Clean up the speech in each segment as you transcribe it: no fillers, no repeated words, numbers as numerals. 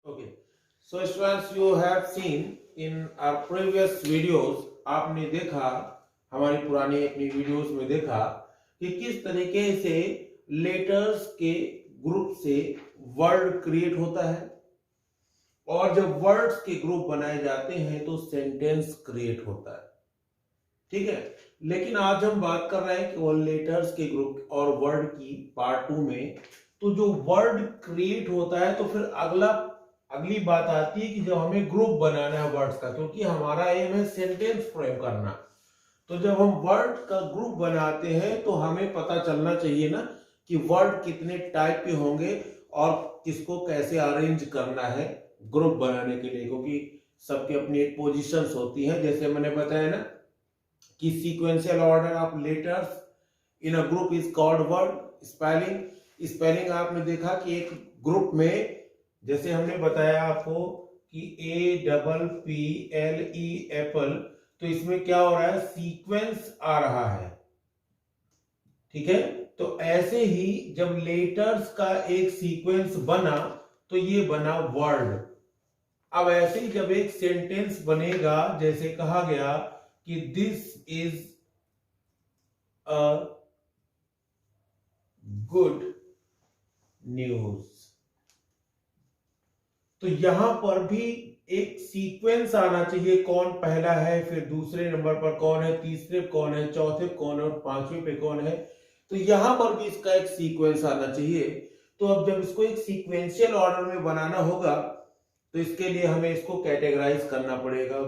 Okay. So students, you have seen in our previous videos, आपने देखा हमारी पुरानी अपनी वीडियोस में देखा कि किस तरीके से लेटर्स के ग्रुप से वर्ड क्रिएट होता है और जब वर्ड्स के ग्रुप बनाए जाते हैं तो सेंटेंस क्रिएट होता है। ठीक है, लेकिन आज हम बात कर रहे हैं कि वो लेटर्स के ग्रुप और वर्ड की पार्ट 2 में। तो जो वर्ड क्रिएट होता है तो फिर अगली बात आती है कि जब हमें ग्रुप बनाना है वर्ड्स का, क्योंकि हमारा एम है सेंटेंस फ्रेम करना। तो जब हम वर्ड का ग्रुप बनाते हैं तो हमें पता चलना चाहिए ना कि वर्ड कितने टाइप के होंगे और किसको कैसे अरेंज करना है ग्रुप बनाने के लिए, क्योंकि सबकी अपनी एक पोजीशंस होती हैं। जैसे मैंने बताया ना कि sequential order of letters in a group is called word. Spelling आपने देखा कि एक ग्रुप में, जैसे हमने बताया आपको कि APPLE एप्पल, तो इसमें क्या हो रहा है, सीक्वेंस आ रहा है। ठीक है, तो ऐसे ही जब लेटर्स का एक सीक्वेंस बना तो ये बना वर्ड। अब ऐसे ही जब एक सेंटेंस बनेगा, जैसे कहा गया कि this is a good news, तो यहां पर भी एक सीक्वेंस आना चाहिए। कौन पहला है, फिर दूसरे नंबर पर कौन है, तीसरे कौन है, चौथे कौन है और पांचवें पे कौन है। तो यहां पर भी इसका एक सीक्वेंस आना चाहिए। तो अब जब इसको एक सीक्वेंशियल ऑर्डर में बनाना होगा तो इसके लिए हमें इसको कैटेगराइज करना पड़ेगा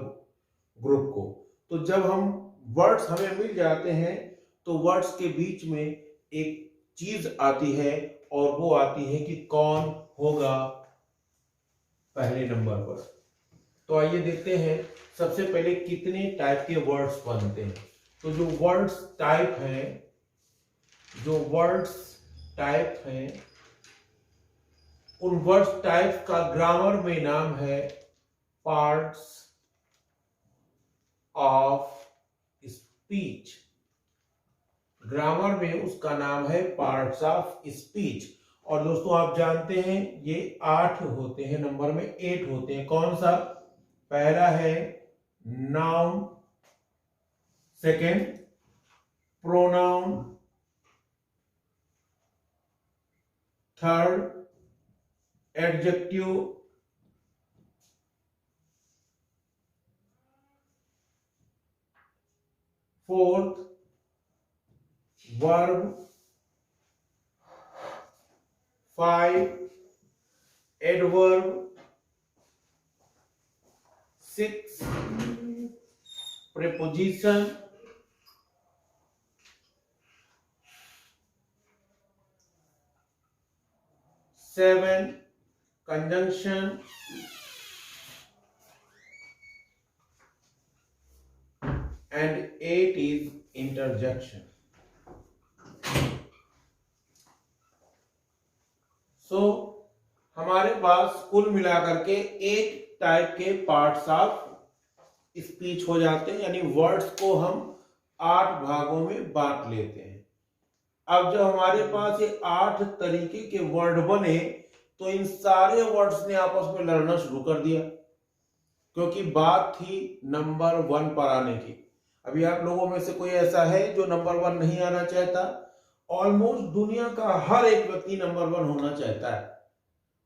ग्रुप को। तो जब हम वर्ड्स हमें मिल जाते हैं तो वर्ड्स के बीच में एक चीज आती है और वो आती है कि कौन होगा पहले नंबर पर। तो आइए देखते हैं सबसे पहले कितने टाइप के वर्ड्स बनते हैं। तो जो वर्ड्स टाइप हैं उन वर्ड्स टाइप का ग्रामर में नाम है पार्ट्स ऑफ स्पीच। ग्रामर में उसका नाम है पार्ट्स ऑफ स्पीच। और दोस्तों आप जानते हैं ये 8 होते हैं, नंबर में 8 होते हैं। कौन सा? पहला है noun, second pronoun, third adjective, fourth verb, 5 adverb, 6 preposition, 7 conjunction, and 8 is interjection. So हमारे पास कुल मिलाकर के 8 टाइप के पार्ट्स ऑफ स्पीच हो जाते हैं, यानी वर्ड्स को हम 8 भागों में बांट लेते हैं। अब जब हमारे पास ये 8 तरीके के वर्ड बने तो इन सारे वर्ड्स ने आपस में लड़ना शुरू कर दिया, क्योंकि बात थी नंबर 1 पर आने की। अभी आप लोगों में से कोई ऐसा है जो नंबर 1 नहीं आना चाहता? ऑलमोस्ट दुनिया का हर एक व्यक्ति नंबर 1 होना चाहता है,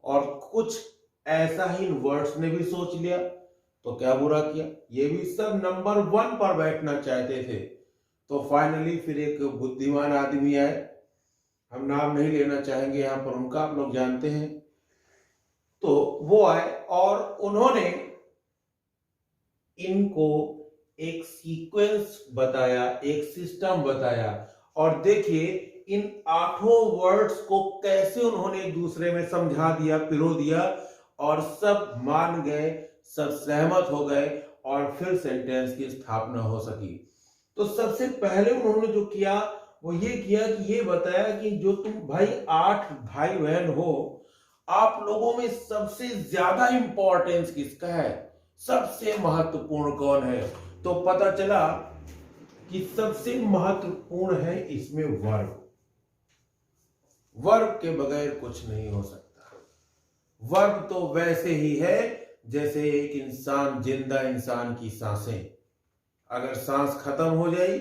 और कुछ ऐसा ही वर्ड्स ने भी सोच लिया तो क्या बुरा किया, ये भी सब नंबर 1 पर बैठना चाहते थे। तो फाइनली फिर एक बुद्धिमान आदमी आए, हम नाम नहीं लेना चाहेंगे यहां पर उनका, आप लोग जानते हैं। तो वो आए और उन्होंने इनको एक सीक्वेंस बताया, एक सिस्टम बताया, और देखिए इन 8 वर्ड्स को कैसे उन्होंने एक दूसरे में समझा दिया, पिरो दिया, और सब मान गए, सब सहमत हो गए, और फिर सेंटेंस की स्थापना हो सकी। तो सबसे पहले उन्होंने जो किया वो ये किया कि ये बताया कि जो तुम भाई 8 भाई बहन हो, आप लोगों में सबसे ज्यादा इंपॉर्टेंस किसका है, सबसे महत्वपूर्ण कौन है? तो पता चला कि सबसे महत्वपूर्ण है इसमें वर्ब। वर्ब के बगैर कुछ नहीं हो सकता। वर्ब तो वैसे ही है जैसे एक इंसान, जिंदा इंसान की सांसें। अगर सांस खत्म हो जाई,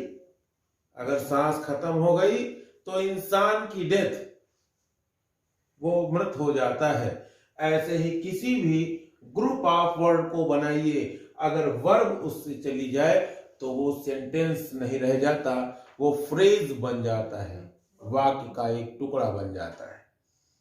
अगर सांस खत्म हो गई तो इंसान की डेथ, वो मृत हो जाता है। ऐसे ही किसी भी ग्रुप ऑफ वर्ड को बनाइए, अगर वर्ब उससे चली जाए तो वो सेंटेंस नहीं रह जाता, वो फ्रेज बन जाता है, वाक्य का एक टुकड़ा बन जाता है।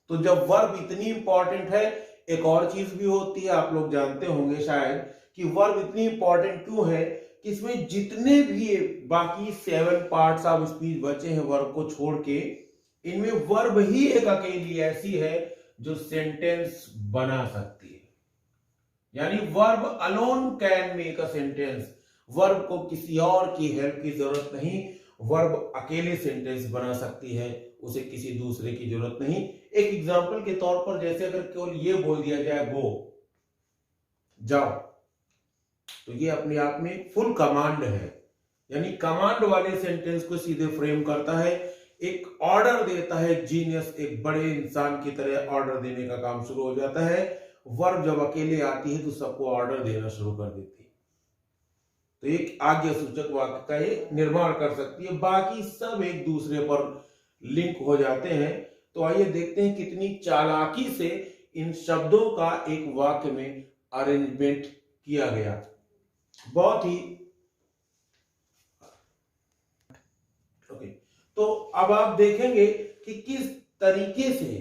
तो जब वर्ब इतनी इंपॉर्टेंट है, एक और चीज भी होती है, आप लोग जानते होंगे शायद कि वर्ब इतनी इंपॉर्टेंट क्यों है कि इसमें जितने भी बाकी 7 पार्ट्स ऑफ स्पीच बचे हैं वर्ब को छोड़ के, इनमें वर्ब ही एक अकेली ऐसी है जो सेंटेंस बना सकती है। यानी verb alone can make a sentence. Verb को किसी और की हेल्प की जरूरत नहीं, वर्ब अकेले सेंटेंस बना सकती है, उसे किसी दूसरे की जरूरत नहीं। एक एग्जांपल के तौर पर, जैसे अगर केवल ये बोल दिया जाए गो, जाओ, तो ये अपने आप में फुल कमांड है, यानी कमांड वाले सेंटेंस को सीधे फ्रेम करता है, एक ऑर्डर देता है। जीनियस एक बड़े इंसान की तरह ऑर्डर देने का काम शुरू हो जाता है। वर्ब जब अकेले आती है तो सबको ऑर्डर देना शुरू कर देती है, तो एक आज्ञा सूचक वाक्य का ये निर्माण कर सकती है। बाकी सब एक दूसरे पर लिंक हो जाते हैं। तो आइए देखते हैं कितनी चालाकी से इन शब्दों का एक वाक्य में अरेंजमेंट किया गया। बहुत ही ओके। तो अब आप देखेंगे कि किस तरीके से,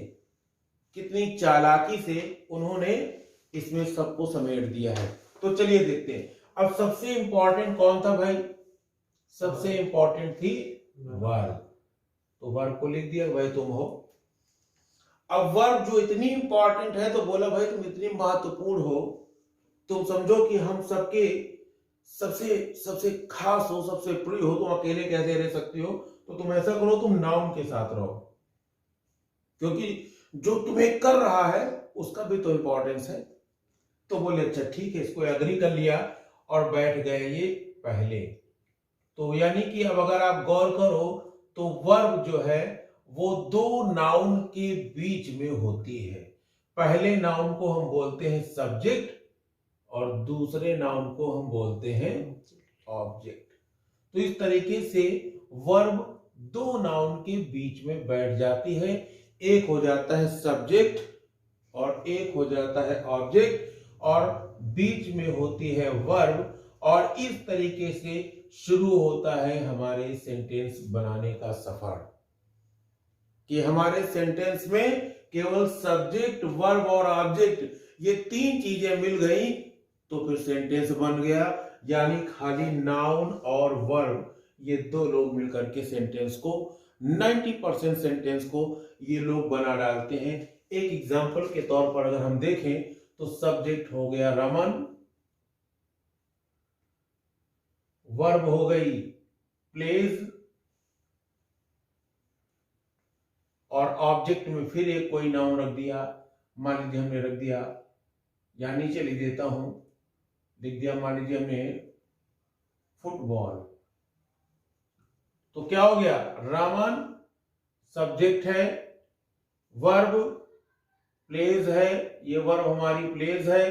कितनी चालाकी से उन्होंने इसमें सबको समेट दिया है। तो चलिए देखते हैं। अब सबसे इंपॉर्टेंट कौन था भाई? सबसे इंपॉर्टेंट थी वर्ब। तो वर्ब को लिख दिया, भाई तुम हो। अब वर्ब जो इतनी इंपॉर्टेंट है, तो बोला भाई तुम इतनी महत्वपूर्ण हो, तुम समझो कि हम सबके सबसे सबसे खास हो, सबसे प्रिय हो, तुम अकेले कैसे रह सकती हो? तो तुम ऐसा करो, तुम नाउन के साथ रहो, क्योंकि जो तुम्हें कर रहा है उसका भी तो इंपॉर्टेंस है। तो बोले अच्छा ठीक है, इसको एग्री कर लिया और बैठ गए ये पहले। तो यानी कि अब अगर आप गौर करो तो वर्ब जो है वो दो नाउन के बीच में होती है। पहले नाउन को हम बोलते हैं सब्जेक्ट और दूसरे नाउन को हम बोलते हैं ऑब्जेक्ट। तो इस तरीके से वर्ब दो नाउन के बीच में बैठ जाती है, एक हो जाता है सब्जेक्ट और एक हो जाता है ऑब्जेक्ट, और बीच में होती है वर्ब। और इस तरीके से शुरू होता है हमारे सेंटेंस बनाने का सफर, कि हमारे सेंटेंस में केवल सब्जेक्ट, वर्ब और ऑब्जेक्ट, ये तीन चीजें मिल गई तो फिर सेंटेंस बन गया। यानी खाली नाउन और वर्ब, ये दो लोग मिलकर के सेंटेंस को, 90% सेंटेंस को ये लोग बना डालते हैं। एक एग्जांपल के तौर पर अगर हम देखें तो सब्जेक्ट हो गया रमन, वर्ब हो गई प्लेज, और ऑब्जेक्ट में फिर एक कोई नाउन रख दिया। मान लीजिए हमने रख दिया, या नीचे लिख देता हूं, लिख दिया मान लीजिए हमने फुटबॉल। तो क्या हो गया? रमन सब्जेक्ट है, वर्ब प्लेज है, ये वर्ब हमारी प्लेज है,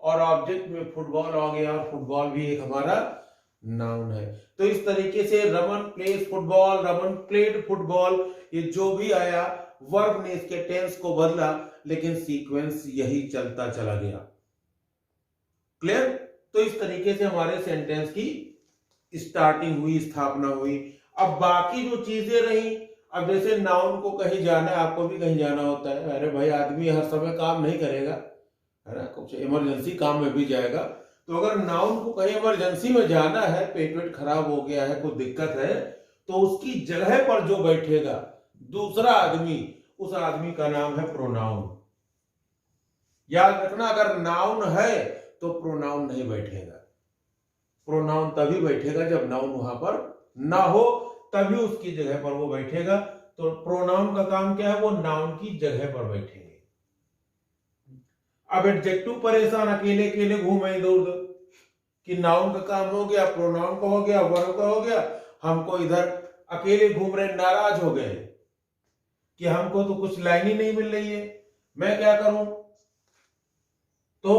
और ऑब्जेक्ट में फुटबॉल आ गया, और फुटबॉल भी एक हमारा नाउन है। तो इस तरीके से Raman plays football, Raman played football, ये जो भी आया वर्ब ने इसके टेंस को बदला, लेकिन सीक्वेंस यही चलता चला गया। क्लियर? तो इस तरीके से हमारे सेंटेंस की स्टार्टिंग हुई, स्थापना हुई। अब बाकी जो चीजें रही, अब जैसे नाउन को कहीं जाना है, आपको भी कहीं जाना होता है, अरे भाई आदमी हर समय काम नहीं करेगा, है ना, कुछ इमरजेंसी काम में भी जाएगा। तो अगर नाउन को कहीं इमरजेंसी में जाना है, पेट वेट खराब हो गया है, कोई दिक्कत है, तो उसकी जगह पर जो बैठेगा दूसरा आदमी, उस आदमी का नाम है प्रोनाउन। याद रखना, अगर नाउन है तो प्रोनाउन नहीं बैठेगा। प्रोनाउन तभी बैठेगा जब नाउन वहां पर ना हो, तभी उसकी जगह पर वो बैठेगा। तो प्रोनाउन का काम क्या है? वो नाउन की जगह पर बैठेंगे। अब एडजेक्टिव परेशान, अकेले अकेले घूमे इधर उधर, कि नाउन का काम हो गया, प्रोनाउन का हो गया, वर्ब का हो गया, हमको इधर अकेले घूम रहे, नाराज हो गए कि हमको तो कुछ लाइन ही नहीं मिल रही है, मैं क्या करूं? तो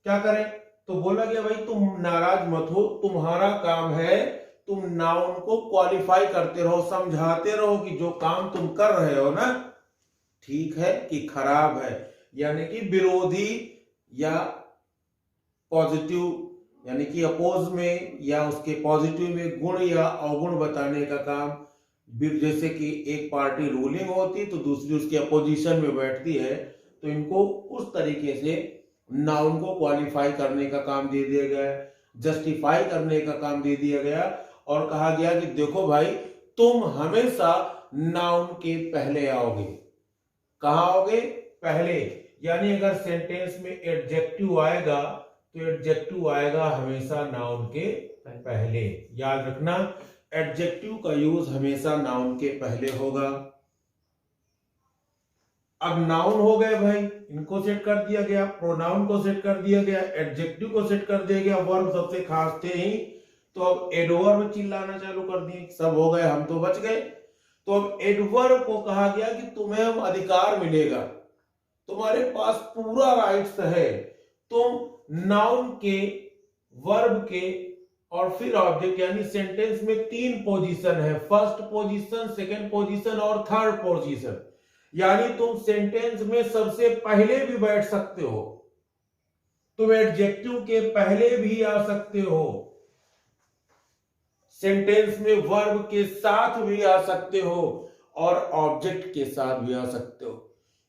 क्या करें, तो बोला गया भाई तुम नाराज मत हो, तुम्हारा काम है तुम नाउन को क्वालिफाई करते रहो, समझाते रहो कि जो काम तुम कर रहे हो ना ठीक है कि खराब है, यानी कि विरोधी या पॉजिटिव यानी कि अपोज में या उसके पॉजिटिव में गुण या अवगुण बताने का काम। जैसे कि एक पार्टी रूलिंग होती तो दूसरी उसकी अपोजिशन में बैठती है, तो इनको उस तरीके से नाउन को क्वालिफाई करने का काम दे दिया गया, जस्टिफाई करने का काम दे दिया गया और कहा गया कि देखो भाई तुम हमेशा नाउन के पहले आओगे। कहां आओगे? पहले। यानी अगर सेंटेंस में एडजेक्टिव आएगा तो एडजेक्टिव आएगा हमेशा नाउन के पहले। याद रखना, एडजेक्टिव का यूज हमेशा नाउन के पहले होगा। अब नाउन हो गए भाई, इनको सेट कर दिया गया, प्रोनाउन को सेट कर दिया गया, एडजेक्टिव को सेट कर दिया गया, वर्ब सबसे खास थे ही, तो अब एडवर्ब चिल्लाना चालू कर दिए। सब हो गए, हम तो बच गए। तो अब एडवर्ब को कहा गया कि तुम्हें अब अधिकार मिलेगा, तुम्हारे पास पूरा राइट्स है, तुम नाउन के, वर्ब के और फिर ऑब्जेक्ट, यानी सेंटेंस में 3 पोजीशन है, फर्स्ट पोजीशन, सेकंड पोजीशन और थर्ड पोजीशन, यानी तुम सेंटेंस में सबसे पहले भी बैठ सकते हो, तुम एडजेक्टिव के पहले भी आ सकते हो, सेंटेंस में वर्ब के साथ भी आ सकते हो और ऑब्जेक्ट के साथ भी आ सकते हो।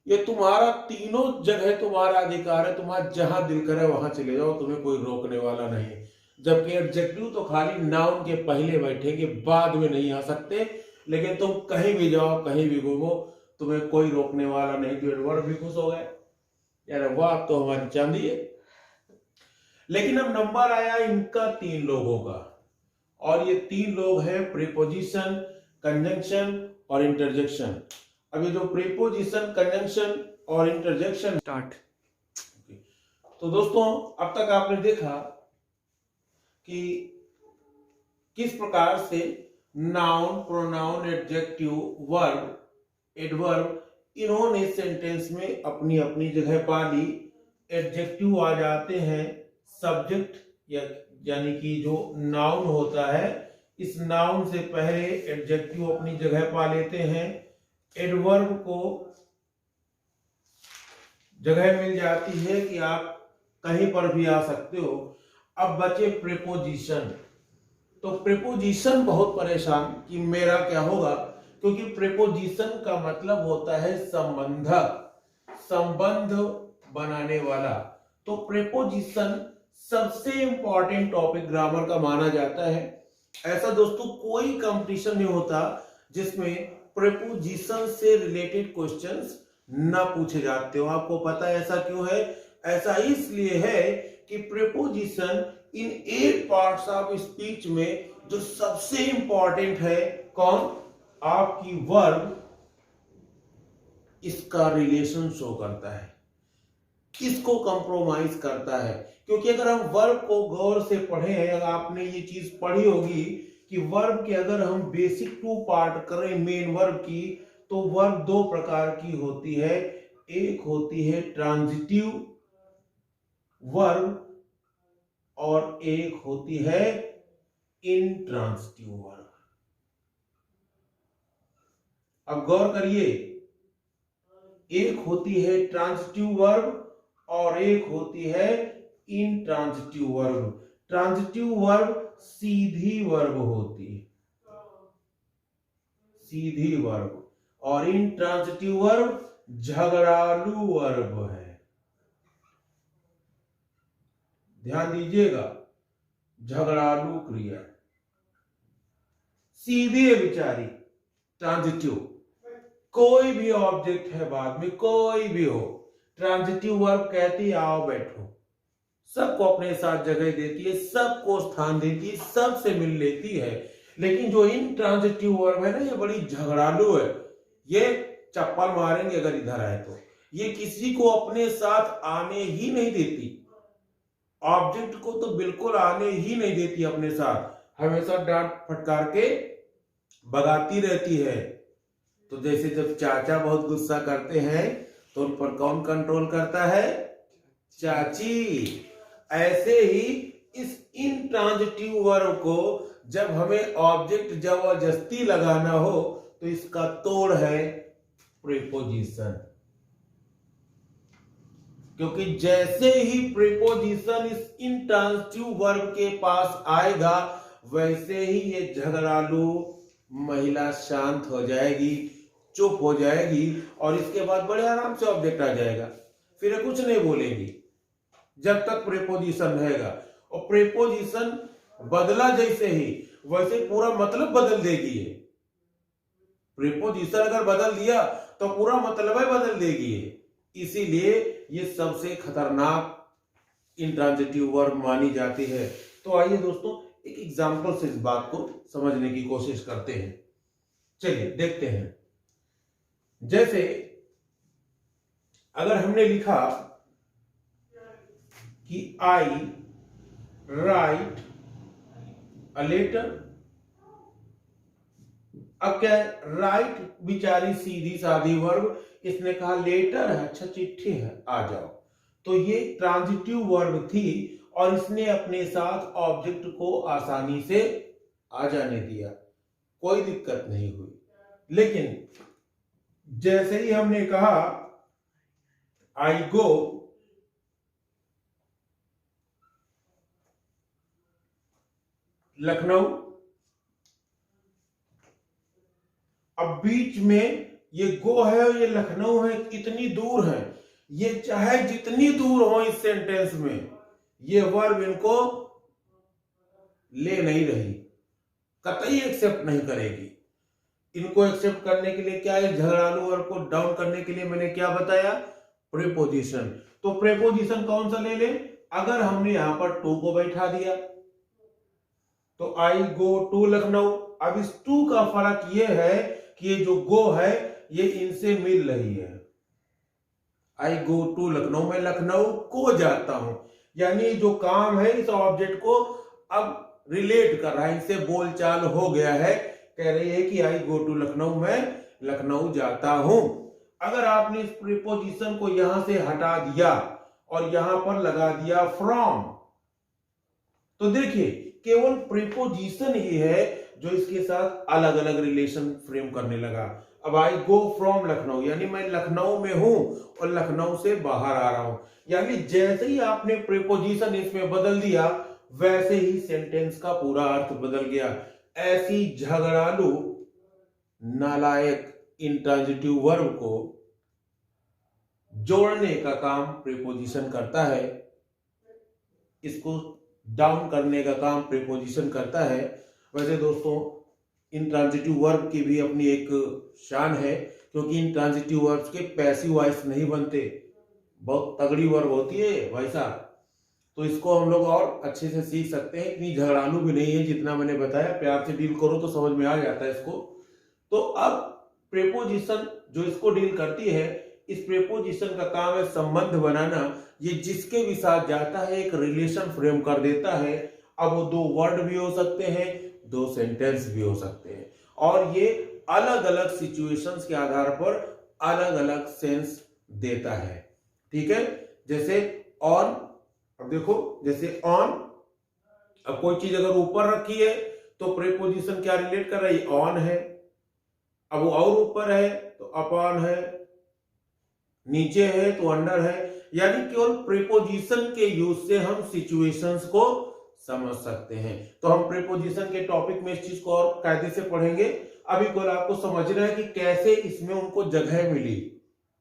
ये तुम्हारा तीनों जगह तुम्हारा अधिकार है, तुम्हारा जहां दिल करे वहां चले जाओ, तुम्हें कोई रोकने वाला नहीं। जबकि एडजेक्टिव तो खाली नाउन के पहले बैठेंगे, बाद में नहीं आ सकते, लेकिन तुम कहीं भी जाओ, कहीं भी घूमो, तुम्हें कोई रोकने वाला नहीं। तो एडवर्ब भी खुश हो गए, यार वाह तो हमारी चांदी है। लेकिन अब नंबर आया इनका 3 लोगों का, और ये 3 लोग हैं प्रीपोजिशन, कंजंक्शन और इंटरजेक्शन। अभी जो प्रीपोजिशन, कंजंक्शन और इंटरजेक्शन स्टार्ट। तो दोस्तों अब तक आपने देखा कि किस प्रकार से noun, pronoun, adjective, verb, adverb इन्होंने सेंटेंस में अपनी अपनी जगह पा ली। एडजेक्टिव आ जाते हैं सब्जेक्ट, यानी कि जो नाउन होता है, इस नाउन से पहले एडजेक्टिव अपनी जगह पा लेते हैं। एडवर्ब को जगह मिल जाती है कि आप कहीं पर भी आ सकते हो। अब बचे प्रीपोजिशन। तो प्रीपोजिशन बहुत परेशान कि मेरा क्या होगा, क्योंकि प्रीपोजिशन का मतलब होता है संबंधक, संबंध बनाने वाला। तो प्रीपोजिशन सबसे इंपॉर्टेंट टॉपिक ग्रामर का माना जाता है। ऐसा दोस्तों कोई कंपटीशन नहीं होता जिसमें प्रीपोजिशन से रिलेटेड क्वेश्चंस ना पूछे जाते हो। आपको पता है ऐसा क्यों है? ऐसा इसलिए है कि preposition in 8 parts of speech में जो सबसे इंपॉर्टेंट है, कौन? आपकी वर्ब, इसका रिलेशन शो करता है, किसको कंप्रोमाइज करता है। क्योंकि अगर हम वर्ब को गौर से पढ़ें, अगर आपने ये चीज पढ़ी होगी कि वर्ब के अगर हम बेसिक 2 पार्ट करें मेन वर्ब की, तो वर्ब 2 प्रकार की होती है। एक होती है ट्रांजिटिव वर्ब और एक होती है इंट्रांजिटिव वर्ब। अब गौर करिए, एक होती है ट्रांजिटिव वर्ब और एक होती है इंट्रांजिटिव वर्ब। ट्रांजिटिव वर्ब सीधी वर्ब होती है, सीधी वर्ब, और इंट्रांजिटिव वर्ब झगड़ालू वर्ब है। ध्यान दीजिएगा, झगड़ालू क्रिया, सीधी है बेचारी ट्रांजिटिव। कोई भी ऑब्जेक्ट है, बाद में कोई भी हो, ट्रांजिटिव वर्ब कहती आओ बैठो, सबको अपने साथ जगह देती है, सबको स्थान देती है, सबसे मिल लेती है। लेकिन जो इंट्रांजिटिव वर्ब है ना, ये बड़ी झगड़ालू है। ये चप्पल मारेंगे अगर इधर आए तो। ये किसी को अपने साथ आने ही नहीं देती, ऑब्जेक्ट को तो बिल्कुल आने ही नहीं देती अपने साथ, हमेशा डांट फटकार के भगाती रहती है। तो जैसे जब चाचा बहुत गुस्सा करते हैं तो उन पर कौन कंट्रोल करता है? चाची। ऐसे ही इस इंट्रांजिटिव वर्ब को जब हमें ऑब्जेक्ट जबरदस्ती लगाना हो तो इसका तोड़ है प्रीपोजिशन, क्योंकि जैसे ही प्रीपोजिशन इस इंट्रांजिटिव वर्ब के पास आएगा वैसे ही ये झगड़ालू महिला शांत हो जाएगी, चुप हो जाएगी और इसके बाद बड़े आराम से ऑब्जेक्ट आ जाएगा, फिर ये कुछ नहीं बोलेगी जब तक प्रीपोजिशन रहेगा। और प्रीपोजिशन बदला जैसे ही वैसे पूरा मतलब बदल देगी ये। प्रीपोजिशन अगर बदल दिया तो पूरा मतलब ही बदल देगी ये। इसीलिए ये सबसे खतरनाक इंट्रांजिटिव वर्ब मानी जाती है। तो आइए दोस्तों एक एग्जांपल से इस बात को समझने की कोशिश करते हैं। चलिए देखते हैं। जैसे अगर हमने लिखा कि आई राइट अ लेटर, अब क्या है, राइट बिचारी सीधी सादी वर्ब, इसने कहा लेटर है, अच्छा चिट्ठी है, आ जाओ। तो ये ट्रांजिटिव वर्ब थी और इसने अपने साथ ऑब्जेक्ट को आसानी से आ जाने दिया, कोई दिक्कत नहीं हुई। लेकिन जैसे ही हमने कहा आई गो लखनऊ, अब बीच में ये गो है और ये लखनऊ है, इतनी दूर है, ये चाहे जितनी दूर हो इस सेंटेंस में ये वर्ब इनको ले नहीं रही, कतई एक्सेप्ट नहीं करेगी। इनको एक्सेप्ट करने के लिए क्या है, झगड़ालू वर्ब को डाउन करने के लिए मैंने क्या बताया, प्रीपोजिशन। तो प्रीपोजिशन कौन सा ले ले, अगर हमने यहां पर टू को बैठा दिया तो आई गो टू लखनऊ। अब इस टू का फर्क यह है कि ये जो गो है ये इनसे मिल रही है। आई गो टू लखनऊ, मैं लखनऊ को जाता हूं, यानी जो काम है इस ऑब्जेक्ट को अब रिलेट कर रहा है, इनसे बोलचाल हो गया है। कह रही है कि आई गो टू लखनऊ, मैं लखनऊ जाता हूं। अगर आपने इस प्रीपोजिशन को यहां से हटा दिया और यहां पर लगा दिया फ्रॉम, तो देखिए केवल प्रीपोजिशन ही है जो इसके साथ अलग अलग रिलेशन फ्रेम करने लगा। अब आई गो फ्रॉम लखनऊ, यानी मैं लखनऊ में हूं और लखनऊ से बाहर आ रहा हूं। यानी जैसे ही आपने प्रीपोजिशन इसमें बदल दिया वैसे ही सेंटेंस का पूरा अर्थ बदल गया। ऐसी झगड़ालू नालायक इंट्रांजिटिव वर्ब को जोड़ने का काम प्रीपोजिशन करता है, इसको डाउन करने का काम प्रीपोजिशन करता है। वैसे दोस्तों इंट्रांजिटिव वर्ब की भी अपनी एक शान है, क्योंकि इंट्रांजिटिव वर्ब्स के पैसिव वॉइस नहीं बनते, बहुत तगड़ी वर्ब होती है भाई साहब। तो इसको हम लोग और अच्छे से सीख सकते हैं, इतनी झगड़ालू भी नहीं है जितना मैंने बताया, प्यार से डील करो तो समझ में आ जाता है इसको। तो अब प्रीपोजिशन जो इसको डील करती है, इस प्रीपोजिशन का काम है संबंध बनाना। ये जिसके भी साथ जाता है एक रिलेशन फ्रेम कर देता है। अब वो दो वर्ड भी हो सकते हैं, दो सेंटेंस भी हो सकते हैं, और ये अलग अलग सिचुएशंस के आधार पर अलग अलग सेंस देता है। ठीक है, जैसे ऑन, अब देखो जैसे ऑन, अब कोई चीज अगर ऊपर रखी है तो प्रीपोजिशन क्या रिलेट कर रही है, ऑन है। अब वो और ऊपर है तो अपॉन है, नीचे है तो अंडर है। यानी केवल प्रीपोजिशन के यूज से हम सिचुएशंस को समझ सकते हैं। तो हम प्रीपोजिशन के टॉपिक में इस चीज को और कायदे से पढ़ेंगे। अभी केवल आपको समझना है कि कैसे इसमें उनको जगह मिली।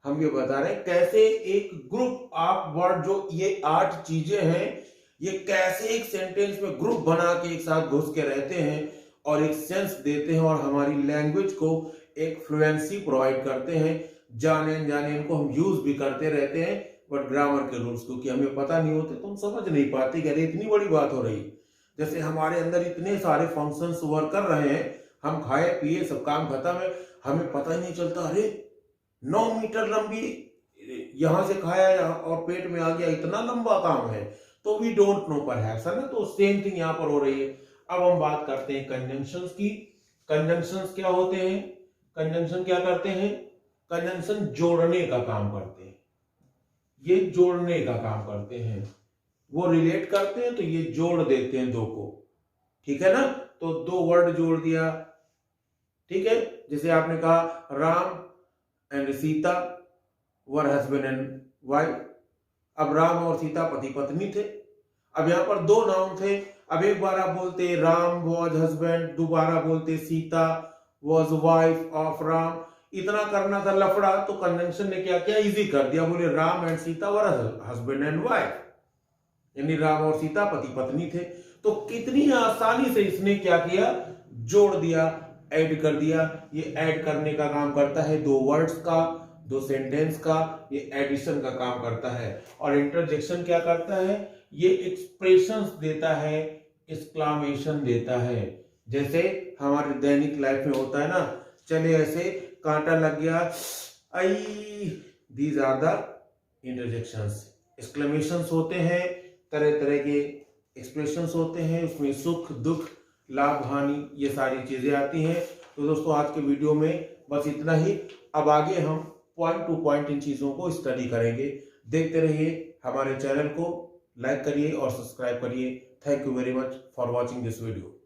हम ये बता रहे हैं कैसे एक ग्रुप ऑफ वर्ड, जो ये 8 चीजें हैं, ये कैसे एक सेंटेंस में ग्रुप बना के एक साथ घुस के रहते हैं और एक सेंस देते हैं और हमारी लैंग्वेज को एक फ्लुएंसी प्रोवाइड करते हैं। जाने अनजाने इनको हम यूज भी करते रहते हैं, बट ग्रामर के रूल्स क्योंकि हमें पता नहीं होते तो हम समझ नहीं पाते कि अरे इतनी बड़ी बात हो रही। जैसे हमारे अंदर इतने सारे फंक्शंस वर्क कर रहे हैं, हम खाए पिए सब काम खत्म है, हमें पता ही नहीं चलता, अरे 9 मीटर लंबी यहां से खाया और पेट में आ गया, इतना लंबा काम है। तो वी डोंट नो परहैप्स, है ना। तो सेम थिंग यहां पर हो रही है। अब हम बात करते हैं कंजंक्शंस की। कंजंक्शंस क्या होते हैं, कंजंक्शन क्या करते हैं, कंजंक्शन जोड़ने का काम करते हैं। ये जोड़ने का काम करते हैं, वो रिलेट करते हैं तो ये जोड़ देते हैं दो को, ठीक है ना। तो दो वर्ड जोड़ दिया, ठीक है। जैसे आपने कहा Ram and Sita were husband and wife. अब राम और सीता पति पत्नी थे। अब यहां पर दो नाउन थे। अब एक बार आप बोलते राम वॉज हस्बैंड, दोबारा बोलते Sita was wife of Ram. इतना करना था लफड़ा, तो कन्वेंशन ने क्या किया, इजी कर दिया। बोले Ram and Sita were husband and wife, यानी राम और सीता पति पत्नी थे। तो कितनी आसानी से इसने क्या किया, जोड़ दिया, ऐड कर दिया। ये ऐड करने का काम करता है दो वर्ड्स का, दो सेंटेंस का, ये एडिशन का काम करता है। और इंटरजेक्शन क्या करता है, ये एक्सप्रेशंस देता है, एक्सक्लामेशन देता है। जैसे हमारे दैनिक लाइफ में होता है ना, चले ऐसे कांटा लग गया, आई, दीज आर द इंटरजेक्शंस। एक्सक्लेमेशंस होते हैं, तरह तरह के एक्सप्रेशंस होते हैं, उसमें सुख दुख लाभ हानि ये सारी चीजें आती हैं। तो दोस्तों आज के वीडियो में बस इतना ही। अब आगे हम पॉइंट टू पॉइंट इन चीजों को स्टडी करेंगे। देखते रहिए, हमारे चैनल को लाइक करिए और सब्सक्राइब करिए। Thank you very much for watching this video.